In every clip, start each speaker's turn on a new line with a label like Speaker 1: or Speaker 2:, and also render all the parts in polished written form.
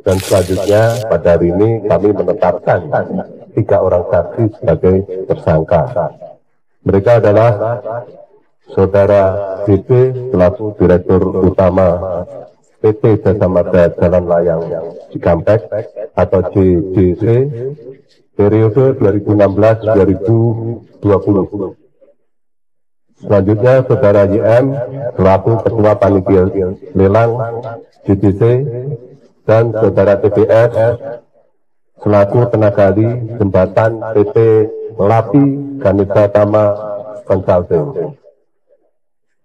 Speaker 1: Dan selanjutnya pada hari ini kami menetapkan 3 orang saksi sebagai tersangka. Mereka adalah Saudara DP selaku Direktur Utama PT Jasa Marga Jalan Layang Cikampek atau JJC periode 2016-2020. Selanjutnya Saudara YM selaku Ketua Panitia Lelang JJC dan Saudara TPS selaku tenaga ahli jembatan PT Lapi Ganesha Tama Consulting.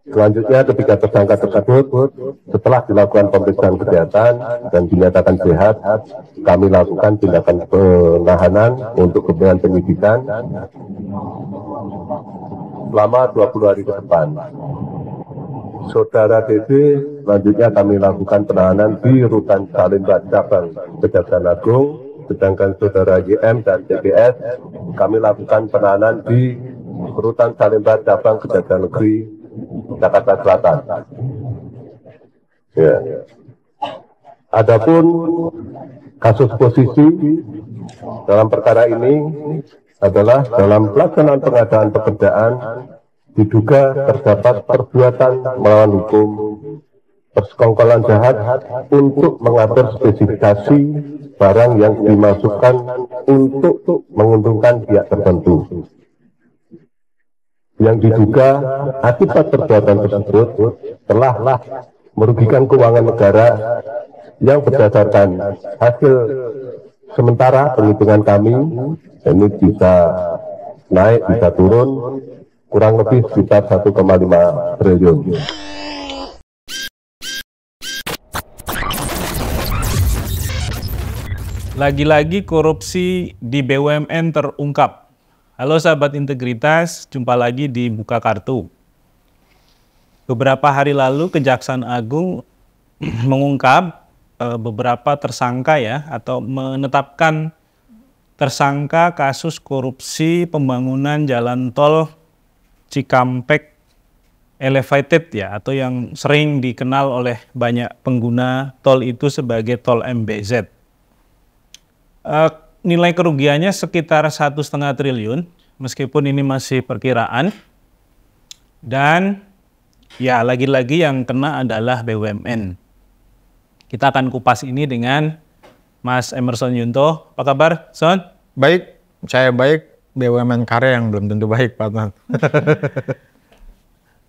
Speaker 1: Selanjutnya ketiga tersangka tersebut setelah dilakukan pemeriksaan kesehatan dan dinyatakan sehat, kami lakukan tindakan penahanan untuk kepentingan penyidikan selama 20 hari ke depan. Saudara DD selanjutnya kami lakukan penahanan di Rutan Salemba Cabang Kejaksaan Agung, sedangkan Saudara YM dan TPS kami lakukan penahanan di Rutan Salemba Cabang Kejaksaan Negeri Jakarta Selatan. Ya. Adapun kasus posisi dalam perkara ini adalah dalam pelaksanaan pengadaan pekerjaan diduga terdapat perbuatan melawan hukum, persekongkolan jahat untuk mengatur spesifikasi barang yang dimasukkan untuk menguntungkan pihak tertentu. Yang diduga akibat perbuatan tersebut telah merugikan keuangan negara yang berdasarkan hasil sementara perhitungan kami, ini bisa naik, bisa turun, kurang lebih sekitar 1,5 triliun.
Speaker 2: Lagi-lagi korupsi di BUMN terungkap. Halo sahabat integritas, jumpa lagi di Buka Kartu. Beberapa hari lalu Kejaksaan Agung mengungkap beberapa tersangka ya, atau menetapkan tersangka kasus korupsi pembangunan jalan tol Cikampek Elevated ya, atau yang sering dikenal oleh banyak pengguna tol itu sebagai tol MBZ. Nilai kerugiannya sekitar 1,5 triliun, meskipun ini masih perkiraan. Dan ya lagi-lagi yang kena adalah BUMN. Kita akan kupas ini dengan Mas Emerson Yunto. Apa kabar, Son?
Speaker 3: Baik, saya baik. BUMN karya yang belum tentu baik, Pak Tan.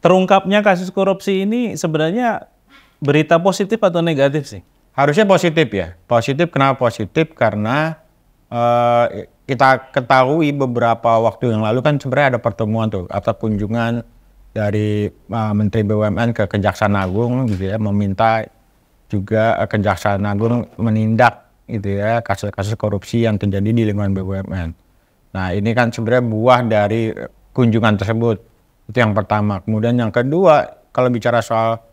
Speaker 2: Terungkapnya kasus korupsi ini sebenarnya berita positif atau negatif sih?
Speaker 3: Harusnya positif ya. Positif, kenapa positif? Karena kita ketahui beberapa waktu yang lalu kan sebenarnya ada pertemuan tuh atau kunjungan dari Menteri BUMN ke Kejaksaan Agung gitu ya, meminta juga Kejaksaan Agung menindak gitu ya kasus-kasus korupsi yang terjadi di lingkungan BUMN. Nah ini kan sebenarnya buah dari kunjungan tersebut, itu yang pertama. Kemudian yang kedua, kalau bicara soal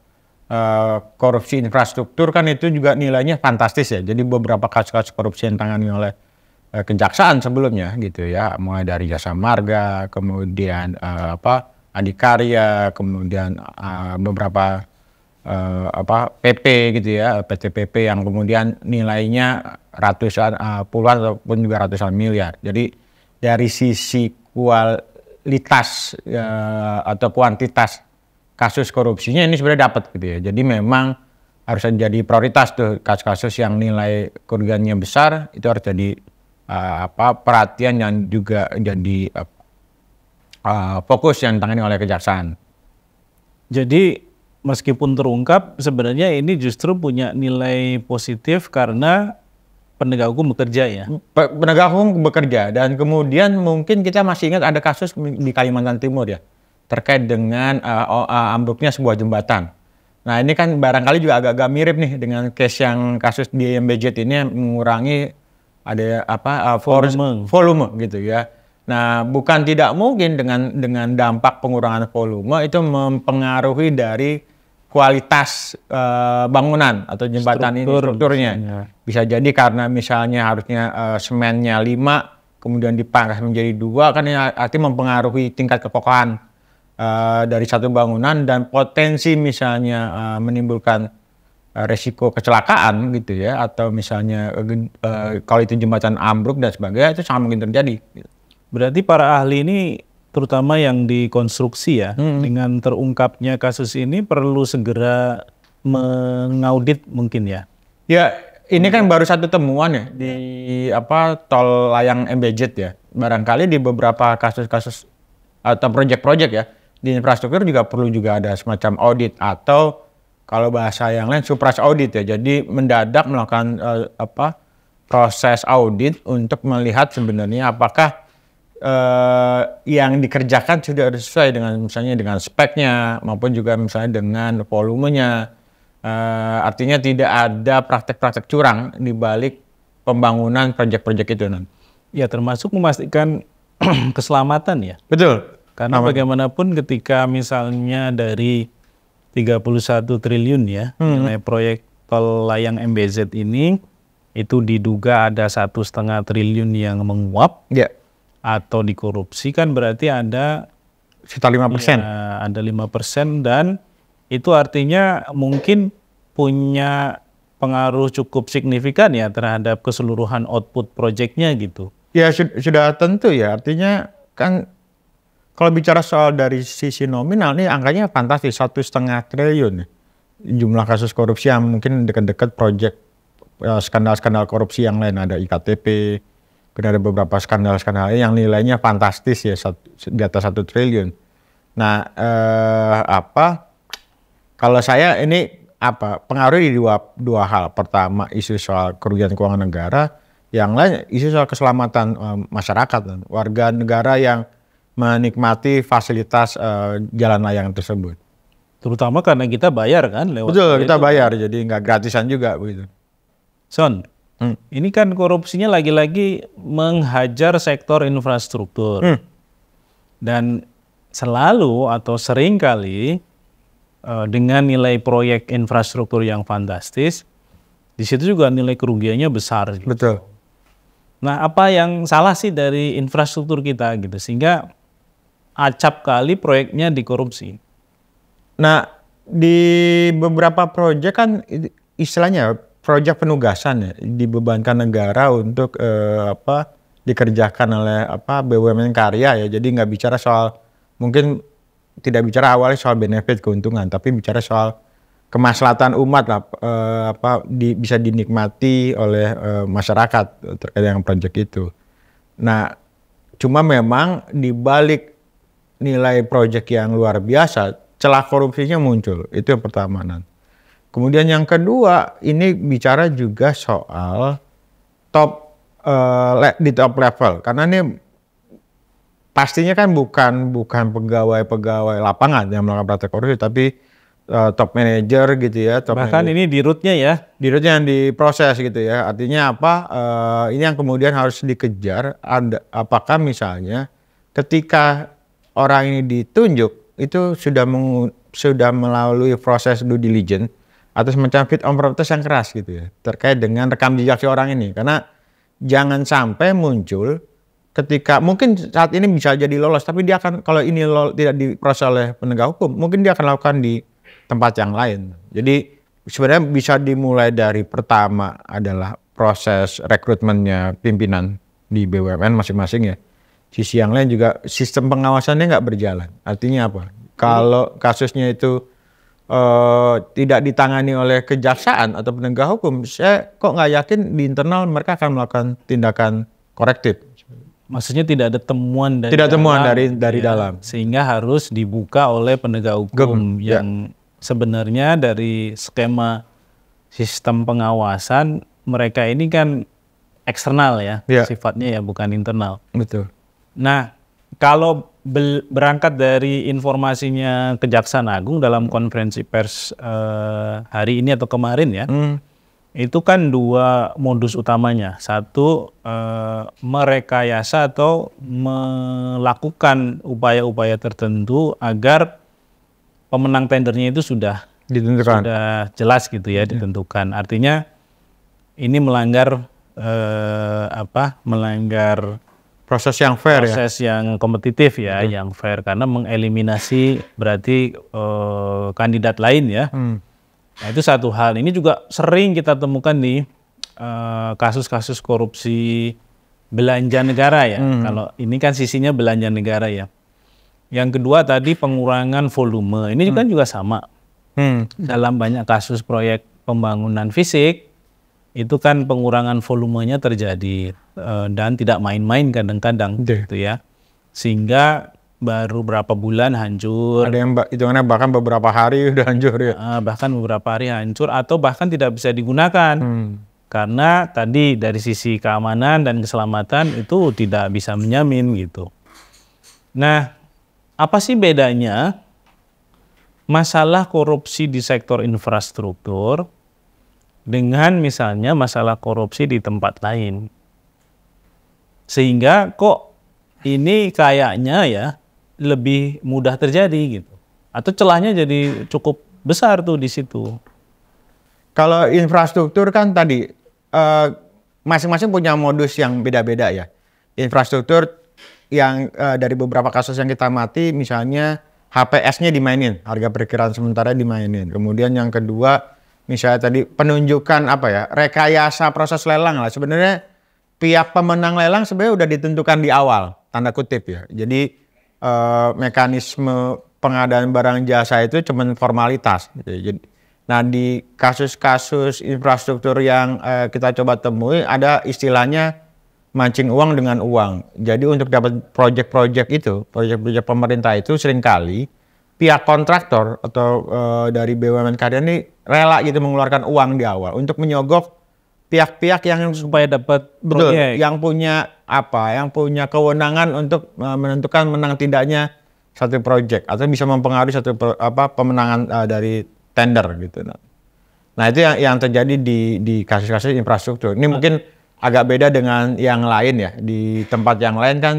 Speaker 3: korupsi infrastruktur kan itu juga nilainya fantastis ya. Jadi beberapa kasus-kasus korupsi yang ditangani oleh Kejaksaan sebelumnya gitu ya, mulai dari Jasa Marga, kemudian Adikarya, kemudian beberapa PP gitu ya, PT PP yang kemudian nilainya ratusan, puluhan ataupun juga ratusan miliar. Jadi dari sisi kualitas atau kuantitas kasus korupsinya ini sebenarnya dapat gitu ya. Jadi memang harus jadi prioritas tuh kasus-kasus yang nilai kerugiannya besar, itu harus jadi perhatian yang juga jadi fokus yang ditangani oleh Kejaksaan.
Speaker 2: Jadi meskipun terungkap, sebenarnya ini justru punya nilai positif karena penegak hukum bekerja ya?
Speaker 3: Penegak hukum bekerja, dan kemudian mungkin kita masih ingat ada kasus di Kalimantan Timur ya, terkait dengan ambruknya sebuah jembatan. Nah ini kan barangkali juga agak-agak mirip nih dengan case yang kasus di MBZ ini yang mengurangi ada volume gitu ya. Nah bukan tidak mungkin dengan dampak pengurangan volume itu mempengaruhi dari kualitas bangunan atau jembatan ini, strukturnya. Ya. Bisa jadi karena misalnya harusnya semennya 5, kemudian dipangkas menjadi 2, kan ini artinya mempengaruhi tingkat kekokohan dari satu bangunan dan potensi misalnya menimbulkan resiko kecelakaan gitu ya, atau misalnya kalau itu jembatan ambruk dan sebagainya, itu sangat mungkin terjadi.
Speaker 2: Berarti para ahli ini, terutama yang di konstruksi ya, dengan terungkapnya kasus ini perlu segera mengaudit mungkin ya.
Speaker 3: Ya, ini kan baru satu temuan ya di tol layang MBZ ya. Barangkali di beberapa kasus-kasus atau proyek-proyek ya di infrastruktur juga perlu juga ada semacam audit, atau kalau bahasa yang lain surprise audit ya. Jadi mendadak melakukan proses audit untuk melihat sebenarnya apakah yang dikerjakan sudah sesuai dengan misalnya dengan speknya maupun juga misalnya dengan volumenya. Artinya tidak ada praktek-praktek curang di balik pembangunan proyek-proyek itu.
Speaker 2: Ya, termasuk memastikan keselamatan ya.
Speaker 3: Betul.
Speaker 2: Karena bagaimanapun ketika misalnya dari 31 triliun ya nilai proyek tol layang MBZ ini, itu diduga ada 1,5 triliun yang menguap atau dikorupsi, kan berarti ada
Speaker 3: sekitar 5%.
Speaker 2: Ya, ada 5%, dan itu artinya mungkin punya pengaruh cukup signifikan ya terhadap keseluruhan output proyeknya gitu.
Speaker 3: Ya sudah tentu ya, artinya kan kalau bicara soal dari sisi nominal nih angkanya fantastis, 1,5 triliun jumlah kasus korupsi yang mungkin dekat-dekat proyek skandal-skandal korupsi yang lain, ada IKTP, ada beberapa skandal-skandal yang nilainya fantastis ya, di atas 1 triliun. Nah, kalau saya ini pengaruh di dua hal. Pertama, isu soal kerugian keuangan negara, yang lain isu soal keselamatan masyarakat, warga negara yang menikmati fasilitas jalan layang tersebut.
Speaker 2: Terutama karena kita bayar kan lewat.
Speaker 3: Betul, kita bayar, jadi nggak gratisan juga begitu.
Speaker 2: Son, ini kan korupsinya lagi-lagi menghajar sektor infrastruktur. Dan selalu atau sering kali dengan nilai proyek infrastruktur yang fantastis, di situ juga nilai kerugiannya besar. Gitu.
Speaker 3: Betul.
Speaker 2: Nah, apa yang salah sih dari infrastruktur kita gitu sehingga acap kali proyeknya dikorupsi?
Speaker 3: Nah, di beberapa proyek kan istilahnya proyek penugasan ya, dibebankan negara untuk dikerjakan oleh BUMN karya ya. Jadi nggak bicara soal, mungkin tidak bicara awalnya soal benefit keuntungan, tapi bicara soal kemaslahatan umat lah, bisa dinikmati oleh masyarakat terkait dengan proyek itu. Nah, cuma memang di balik nilai proyek yang luar biasa, celah korupsinya muncul. Itu yang pertama. Kemudian yang kedua, ini bicara juga soal di top level, karena ini pastinya kan bukan pegawai lapangan yang melakukan praktek korupsi, tapi top manager gitu ya.
Speaker 2: Bahkan ini di rootnya ya.
Speaker 3: Di rootnya yang diproses gitu ya. Artinya ini yang kemudian harus dikejar. Apakah misalnya ketika orang ini ditunjuk itu sudah melalui proses due diligence atau semacam fit and proper test yang keras gitu ya, terkait dengan rekam jejak si orang ini. Karena jangan sampai muncul ketika mungkin saat ini bisa jadi lolos, tapi dia akan, kalau ini tidak diproses oleh penegak hukum, mungkin dia akan lakukan di tempat yang lain. Jadi sebenarnya bisa dimulai dari pertama adalah proses rekrutmennya pimpinan di BUMN masing-masing ya. Sisi yang lain juga sistem pengawasannya nggak berjalan. Artinya apa? Kalau kasusnya itu tidak ditangani oleh kejaksaan atau penegak hukum, saya kok nggak yakin di internal mereka akan melakukan tindakan korektif.
Speaker 2: Maksudnya tidak ada temuan dari
Speaker 3: dalam,
Speaker 2: sehingga harus dibuka oleh penegak hukum yang sebenarnya dari skema sistem pengawasan mereka ini kan eksternal ya, sifatnya ya, bukan internal.
Speaker 3: Betul.
Speaker 2: Nah, kalau berangkat dari informasinya Kejaksaan Agung dalam konferensi pers hari ini atau kemarin ya, itu kan dua modus utamanya. Satu, merekayasa atau melakukan upaya-upaya tertentu agar pemenang tendernya itu sudah jelas gitu ya, ditentukan. Artinya ini melanggar melanggar
Speaker 3: proses yang fair,
Speaker 2: proses yang kompetitif ya, yang fair, karena mengeliminasi berarti kandidat lain ya. Nah, itu satu hal. Ini juga sering kita temukan di kasus-kasus korupsi belanja negara ya. Kalau ini kan sisinya belanja negara ya. Yang kedua tadi pengurangan volume. Ini juga sama. Dalam banyak kasus proyek pembangunan fisik, itu kan pengurangan volumenya terjadi dan tidak main-main kadang-kadang gitu ya. Sehingga baru berapa bulan hancur.
Speaker 3: Ada yang hitungannya bahkan beberapa hari udah hancur ya.
Speaker 2: Bahkan beberapa hari hancur atau bahkan tidak bisa digunakan. Karena tadi dari sisi keamanan dan keselamatan itu tidak bisa menjamin gitu. Nah, apa sih bedanya masalah korupsi di sektor infrastruktur dengan misalnya masalah korupsi di tempat lain? Sehingga kok ini kayaknya ya lebih mudah terjadi gitu. Atau celahnya jadi cukup besar tuh di situ.
Speaker 3: Kalau infrastruktur kan tadi masing-masing punya modus yang beda-beda ya. Infrastruktur yang dari beberapa kasus yang kita amati, misalnya HPS-nya dimainin, harga perkiraan sementara dimainin. Kemudian yang kedua, misalnya tadi penunjukan rekayasa proses lelang lah. Sebenarnya pihak pemenang lelang sebenarnya udah ditentukan di awal, tanda kutip ya. Jadi mekanisme pengadaan barang jasa itu cuma formalitas gitu. Jadi, nah di kasus-kasus infrastruktur yang kita coba temui ada istilahnya mancing uang dengan uang. Jadi untuk dapat proyek-proyek proyek pemerintah itu seringkali pihak kontraktor atau dari BUMN karya ini rela gitu mengeluarkan uang di awal untuk menyogok pihak-pihak yang
Speaker 2: supaya dapat
Speaker 3: proyek, yang punya kewenangan untuk menentukan menang tidaknya satu proyek atau bisa mempengaruhi satu pemenangan dari tender gitu. Nah itu yang terjadi di kasus-kasus infrastruktur. Ini mungkin agak beda dengan yang lain ya. Di tempat yang lain kan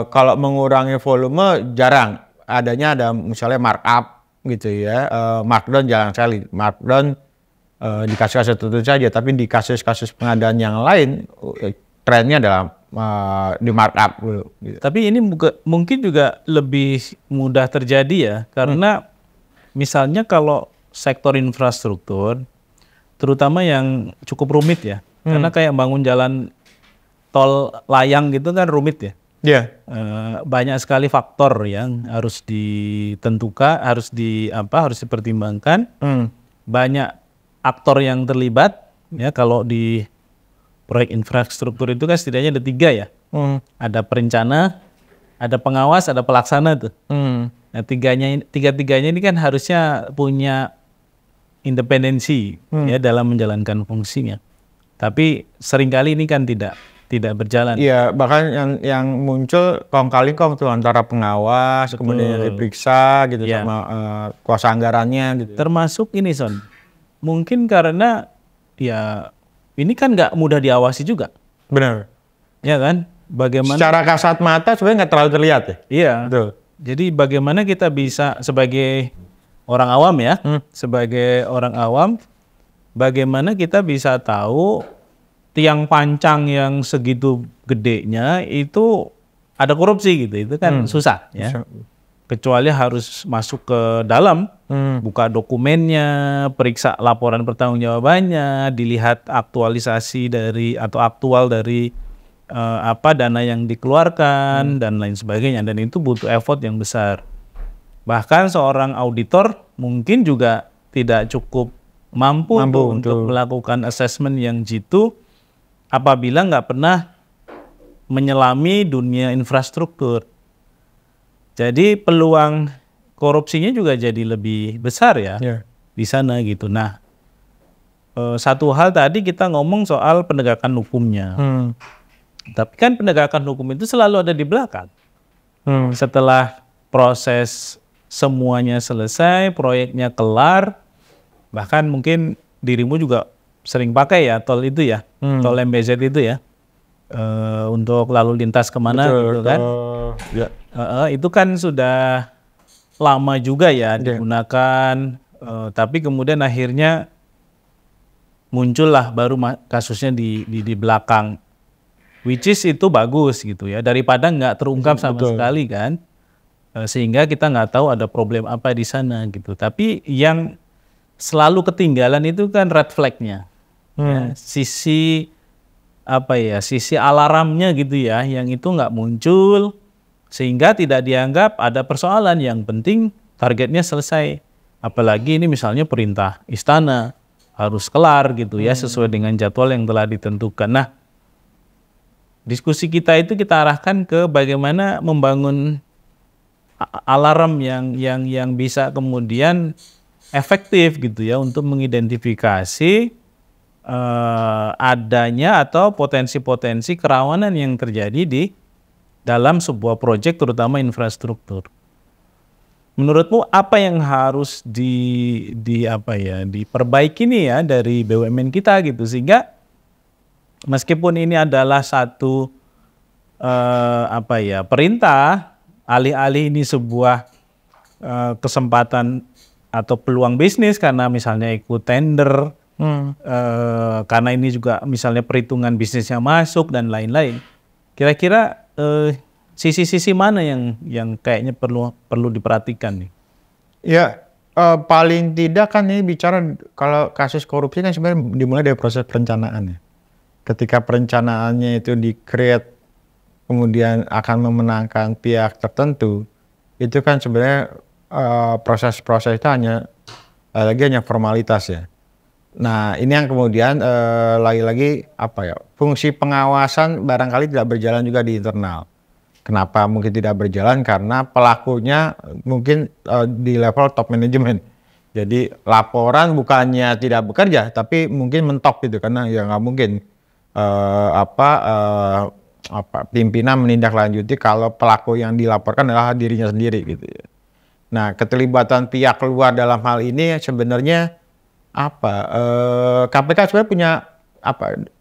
Speaker 3: kalau mengurangi volume jarang. Adanya ada misalnya markup gitu ya. Markdown jarang sekali. Markdown di kasus-kasus tertentu saja. Tapi di kasus-kasus pengadaan yang lain trennya adalah di markup dulu. Gitu.
Speaker 2: Tapi ini mungkin juga lebih mudah terjadi ya. Karena misalnya kalau sektor infrastruktur, terutama yang cukup rumit ya. Karena kayak bangun jalan tol layang gitu kan rumit ya.
Speaker 3: Iya.
Speaker 2: Banyak sekali faktor yang harus ditentukan, harus dipertimbangkan. Banyak aktor yang terlibat ya. Kalau di proyek infrastruktur itu kan setidaknya ada 3 ya. Ada perencana, ada pengawas, ada pelaksana tuh. Nah tiga-tiganya ini kan harusnya punya independensi ya dalam menjalankan fungsinya. Tapi seringkali ini kan tidak berjalan.
Speaker 3: Iya, bahkan yang muncul kong kali kong tuh antara pengawas, kemudian diperiksa gitu sama kuasa anggarannya gitu.
Speaker 2: Termasuk ini Son, mungkin karena ya ini kan nggak mudah diawasi juga.
Speaker 3: Benar.
Speaker 2: Ya kan? Bagaimana?
Speaker 3: Secara kasat mata sebenarnya nggak terlalu terlihat ya.
Speaker 2: Iya.
Speaker 3: Betul.
Speaker 2: Jadi bagaimana kita bisa sebagai orang awam ya, sebagai orang awam, bagaimana kita bisa tahu tiang pancang yang segitu gedenya itu ada korupsi gitu, itu kan susah ya. Kecuali harus masuk ke dalam, buka dokumennya, periksa laporan pertanggungjawabannya, dilihat aktualisasi dari atau aktual dari dana yang dikeluarkan dan lain sebagainya, dan itu butuh effort yang besar. Bahkan seorang auditor mungkin juga tidak cukup mampu untuk melakukan assessment yang jitu apabila nggak pernah menyelami dunia infrastruktur. Jadi peluang korupsinya juga jadi lebih besar ya di sana gitu. Nah, satu hal tadi kita ngomong soal penegakan hukumnya. Tapi kan penegakan hukum itu selalu ada di belakang. Setelah proses semuanya selesai, proyeknya kelar, bahkan mungkin dirimu juga sering pakai ya tol itu ya, tol MBZ itu ya, untuk lalu lintas kemana. Betul, gitu kan. Itu kan sudah lama juga ya digunakan, tapi kemudian akhirnya muncullah baru kasusnya di belakang. Which is itu bagus gitu ya, daripada nggak terungkap sama sekali kan, sehingga kita nggak tahu ada problem apa di sana gitu. Tapi yang selalu ketinggalan itu kan red flag-nya. Ya, sisi sisi alarmnya gitu ya, yang itu nggak muncul sehingga tidak dianggap ada persoalan. Yang penting targetnya selesai. Apalagi ini misalnya perintah istana harus kelar gitu ya, sesuai dengan jadwal yang telah ditentukan. Nah, diskusi kita itu kita arahkan ke bagaimana membangun alarm yang bisa kemudian efektif gitu ya untuk mengidentifikasi adanya atau potensi-potensi kerawanan yang terjadi di dalam sebuah proyek, terutama infrastruktur. Menurutmu apa yang harus diperbaiki nih ya dari BUMN kita gitu, sehingga meskipun ini adalah satu perintah, alih-alih ini sebuah kesempatan atau peluang bisnis karena misalnya ikut tender, karena ini juga misalnya perhitungan bisnisnya masuk dan lain-lain. Kira-kira sisi-sisi mana yang kayaknya perlu diperhatikan nih?
Speaker 3: Ya, paling tidak kan ini bicara kalau kasus korupsi kan sebenarnya dimulai dari proses perencanaan ya. Ketika perencanaannya itu di-create kemudian akan memenangkan pihak tertentu, itu kan sebenarnya proses-proses itu hanya formalitas ya. Nah, ini yang kemudian lagi-lagi fungsi pengawasan barangkali tidak berjalan juga di internal. Kenapa mungkin tidak berjalan? Karena pelakunya mungkin di level top management. Jadi laporan bukannya tidak bekerja, tapi mungkin mentok gitu, karena ya nggak mungkin pimpinan menindaklanjuti kalau pelaku yang dilaporkan adalah dirinya sendiri gitu ya. Nah, keterlibatan pihak luar dalam hal ini sebenarnya KPK sebenarnya punya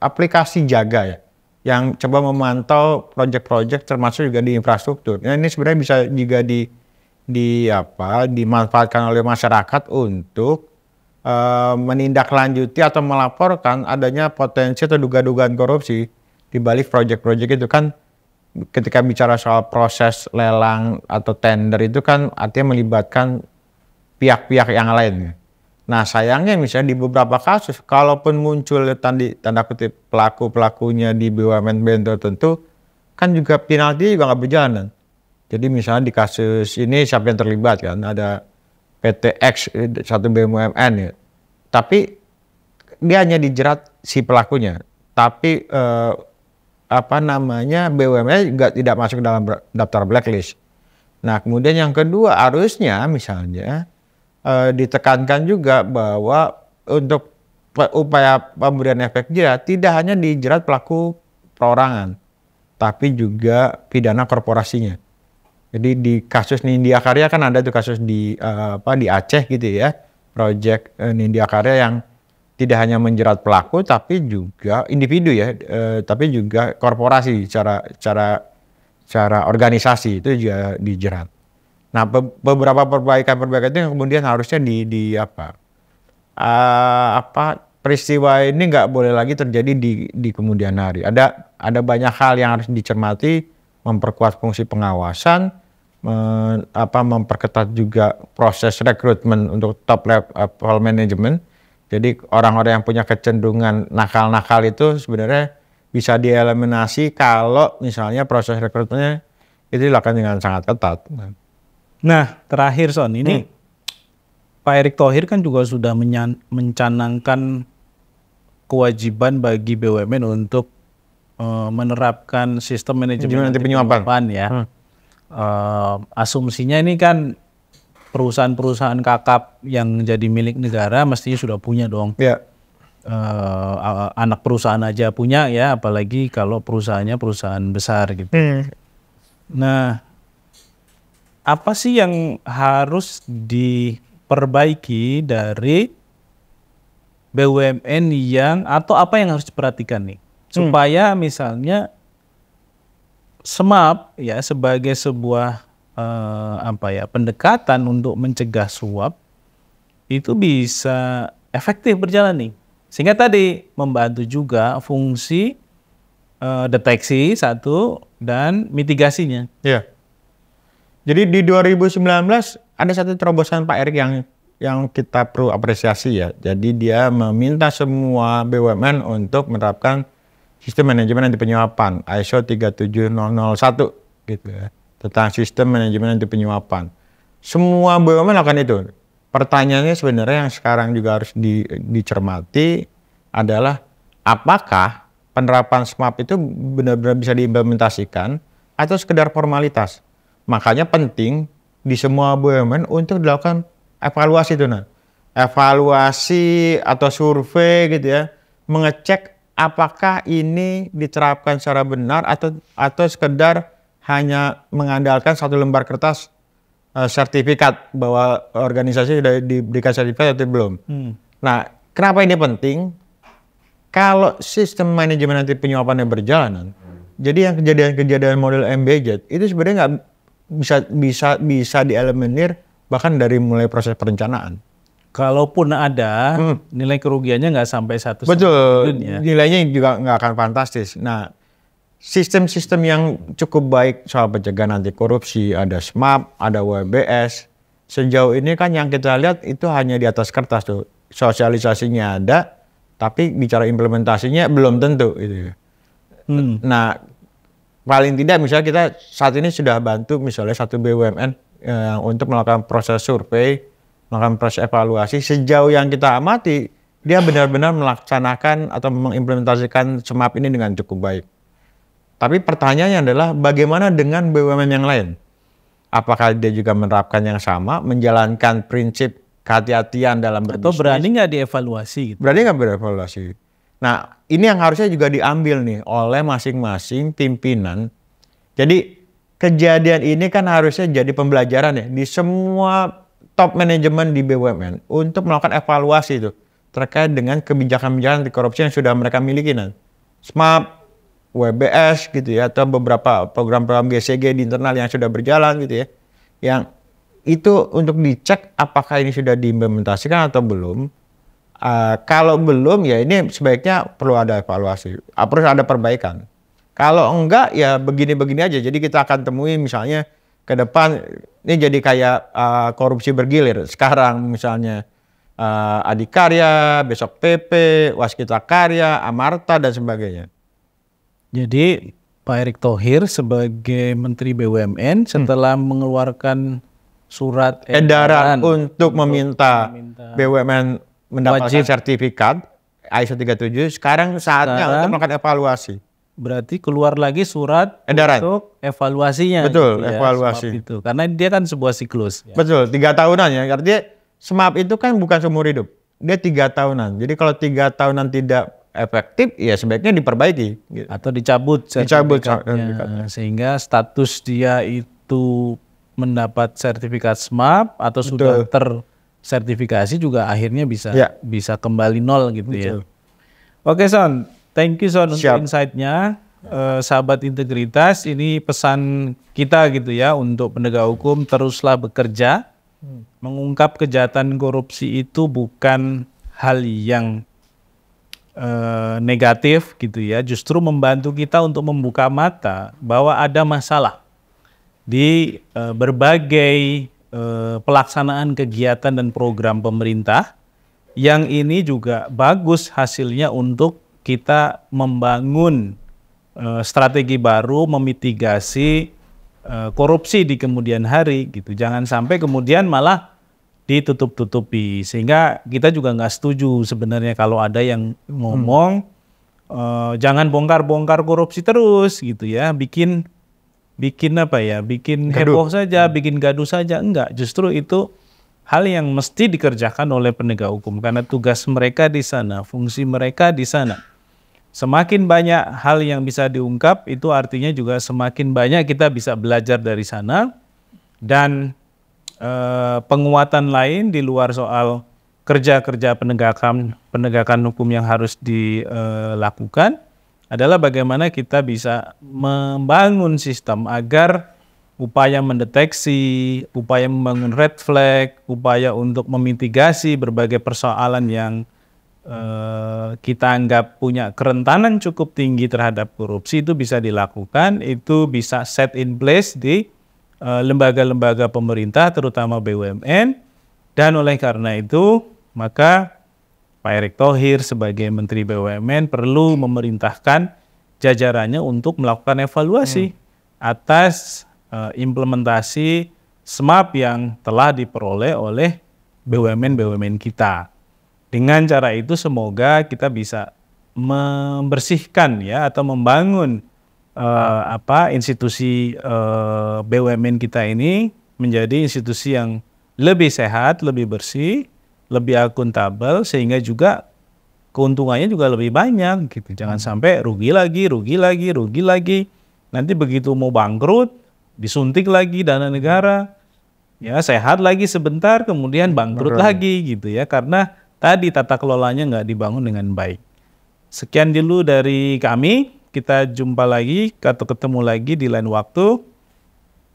Speaker 3: aplikasi jaga ya, yang coba memantau proyek-proyek termasuk juga di infrastruktur. Nah, ini sebenarnya bisa juga dimanfaatkan oleh masyarakat untuk menindaklanjuti atau melaporkan adanya potensi atau dugaan korupsi di balik proyek-proyek itu kan. Ketika bicara soal proses lelang atau tender itu kan artinya melibatkan pihak-pihak yang lain. Nah, sayangnya misalnya di beberapa kasus, kalaupun muncul tanda kutip pelaku-pelakunya di BUMN tertentu, kan juga penalti juga nggak berjalan. Jadi misalnya di kasus ini siapa yang terlibat kan, ada PT X, satu BUMN ya. Tapi dia hanya dijerat si pelakunya. Tapi BUMN juga tidak masuk dalam daftar blacklist. Nah, kemudian yang kedua harusnya misalnya ditekankan juga bahwa untuk upaya pemberian efek jerat tidak hanya dijerat pelaku perorangan, tapi juga pidana korporasinya. Jadi di kasus Nindya Karya kan ada tuh kasus di Aceh gitu ya, proyek Nindya Karya yang tidak hanya menjerat pelaku tapi juga individu ya, tapi juga korporasi secara organisasi itu juga dijerat. Nah, beberapa perbaikan itu yang kemudian harusnya peristiwa ini nggak boleh lagi terjadi di kemudian hari. Ada banyak hal yang harus dicermati, memperkuat fungsi pengawasan, memperketat juga proses rekrutmen untuk top level management. Jadi orang-orang yang punya kecenderungan nakal-nakal itu sebenarnya bisa dieliminasi kalau misalnya proses rekrutmennya itu dilakukan dengan sangat ketat.
Speaker 2: Nah, terakhir Son, ini Pak Erick Thohir kan juga sudah mencanangkan kewajiban bagi BUMN untuk menerapkan sistem manajemen anti penyuapan ya. Asumsinya ini kan perusahaan-perusahaan kakap yang jadi milik negara mestinya sudah punya dong.
Speaker 3: Ya.
Speaker 2: Anak perusahaan aja punya ya, apalagi kalau perusahaannya perusahaan besar gitu. Nah, apa sih yang harus diperbaiki dari BUMN atau apa yang harus diperhatikan nih supaya misalnya SMAP ya sebagai sebuah pendekatan untuk mencegah suap itu bisa efektif berjalan nih, sehingga tadi membantu juga fungsi deteksi satu dan mitigasinya.
Speaker 3: Ya. Jadi di 2019 ada satu terobosan Pak Erick yang yang kita perlu apresiasi ya. Jadi dia meminta semua BUMN untuk menerapkan sistem manajemen anti penyuapan ISO 37001 gitu ya, tentang sistem manajemen anti penyuapan. Semua BUMN lakukan itu. Pertanyaannya sebenarnya yang sekarang juga harus dicermati adalah apakah penerapan SMAP itu benar-benar bisa diimplementasikan atau sekedar formalitas. Makanya penting di semua BUMN untuk dilakukan evaluasi itu, nah. Evaluasi atau survei gitu ya, mengecek apakah ini diterapkan secara benar atau sekedar hanya mengandalkan satu lembar kertas sertifikat bahwa organisasi sudah diberikan sertifikat atau belum. Nah, kenapa ini penting? Kalau sistem manajemen anti penyuapannya berjalan, jadi yang kejadian-kejadian model MBZ itu sebenarnya nggak bisa dieliminir bahkan dari mulai proses perencanaan.
Speaker 2: Kalaupun ada, nilai kerugiannya nggak sampai 1
Speaker 3: Betul,
Speaker 2: triliun ya.
Speaker 3: nilainya juga nggak akan fantastis. Nah, sistem-sistem yang cukup baik soal pencegahan anti korupsi, ada SMAP, ada WBS. Sejauh ini kan yang kita lihat itu hanya di atas kertas tuh. Sosialisasinya ada, tapi bicara implementasinya belum tentu. Gitu. Nah, paling tidak misalnya kita saat ini sudah bantu misalnya satu BUMN untuk melakukan proses survei, melakukan proses evaluasi. Sejauh yang kita amati, dia benar-benar melaksanakan atau mengimplementasikan SMAP ini dengan cukup baik. Tapi pertanyaannya adalah bagaimana dengan BUMN yang lain? Apakah dia juga menerapkan yang sama, menjalankan prinsip kehati-hatian dalam berbisnis?
Speaker 2: Atau berani nggak dievaluasi? Gitu?
Speaker 3: Berani nggak berevaluasi? Nah, ini yang harusnya juga diambil nih oleh masing-masing pimpinan. Jadi kejadian ini kan harusnya jadi pembelajaran ya di semua top manajemen di BUMN untuk melakukan evaluasi itu terkait dengan kebijakan-kebijakan anti korupsi yang sudah mereka miliki. SMAP, WBS gitu ya, atau beberapa program-program GCG di internal yang sudah berjalan gitu ya, yang itu untuk dicek apakah ini sudah diimplementasikan atau belum. Kalau belum ya ini sebaiknya perlu ada evaluasi, perlu ada perbaikan. Kalau enggak ya begini-begini aja. Jadi kita akan temui misalnya ke depan ini jadi kayak korupsi bergilir. Sekarang misalnya Adikarya, besok PP, Waskita Karya, Amarta dan sebagainya.
Speaker 2: Jadi Pak Erick Thohir sebagai Menteri BUMN setelah mengeluarkan surat
Speaker 3: edaran untuk meminta BUMN mendapatkan sertifikat ISO 37, sekarang saatnya untuk melakukan evaluasi.
Speaker 2: Berarti keluar lagi surat
Speaker 3: edaran
Speaker 2: untuk evaluasinya.
Speaker 3: Betul,
Speaker 2: gitu ya,
Speaker 3: evaluasi.
Speaker 2: Itu. Karena dia kan sebuah siklus. Ya.
Speaker 3: Betul, 3 tahunan ya. Artinya SMAP itu kan bukan seumur hidup. Dia 3 tahunan. Jadi kalau 3 tahunan tidak efektif, ya sebaiknya diperbaiki. Gitu.
Speaker 2: Atau dicabut sertifikatnya. Sehingga status dia itu mendapat sertifikat SMAP atau sudah tersertifikasi juga akhirnya bisa kembali nol gitu. Betul. Ya. Oke Son, thank you Son untuk insight-nya. Sahabat integritas, ini pesan kita gitu ya untuk penegak hukum, teruslah bekerja. Mengungkap kejahatan korupsi itu bukan hal yang negatif gitu ya, justru membantu kita untuk membuka mata bahwa ada masalah di berbagai pelaksanaan kegiatan dan program pemerintah yang ini juga bagus hasilnya untuk kita membangun strategi baru memitigasi korupsi di kemudian hari gitu. Jangan sampai kemudian malah ditutup-tutupi, sehingga kita juga nggak setuju sebenarnya kalau ada yang ngomong jangan bongkar-bongkar korupsi terus gitu ya, bikin apa ya, bikin heboh saja, bikin gaduh saja. Enggak, justru itu hal yang mesti dikerjakan oleh penegak hukum karena tugas mereka di sana, fungsi mereka di sana. Semakin banyak hal yang bisa diungkap, itu artinya juga semakin banyak kita bisa belajar dari sana. Dan penguatan lain di luar soal kerja-kerja penegakan hukum yang harus dilakukan adalah bagaimana kita bisa membangun sistem agar upaya mendeteksi, upaya membangun red flag, upaya untuk memitigasi berbagai persoalan yang kita anggap punya kerentanan cukup tinggi terhadap korupsi itu bisa dilakukan, itu bisa set in place di lembaga-lembaga pemerintah terutama BUMN, Dan oleh karena itu, maka Pak Erick Thohir sebagai Menteri BUMN perlu memerintahkan jajarannya untuk melakukan evaluasi atas implementasi SMAP yang telah diperoleh oleh BUMN-BUMN kita. Dengan cara itu semoga kita bisa membersihkan ya atau membangun institusi BUMN kita ini menjadi institusi yang lebih sehat, lebih bersih, lebih akuntabel, sehingga juga keuntungannya juga lebih banyak gitu. Jangan sampai rugi lagi. Nanti begitu mau bangkrut, disuntik lagi dana negara, ya sehat lagi sebentar, kemudian bangkrut lagi gitu ya, karena tadi tata kelolanya nggak dibangun dengan baik. Sekian dulu dari kami, kita jumpa lagi atau ketemu lagi di lain waktu.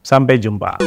Speaker 2: Sampai jumpa.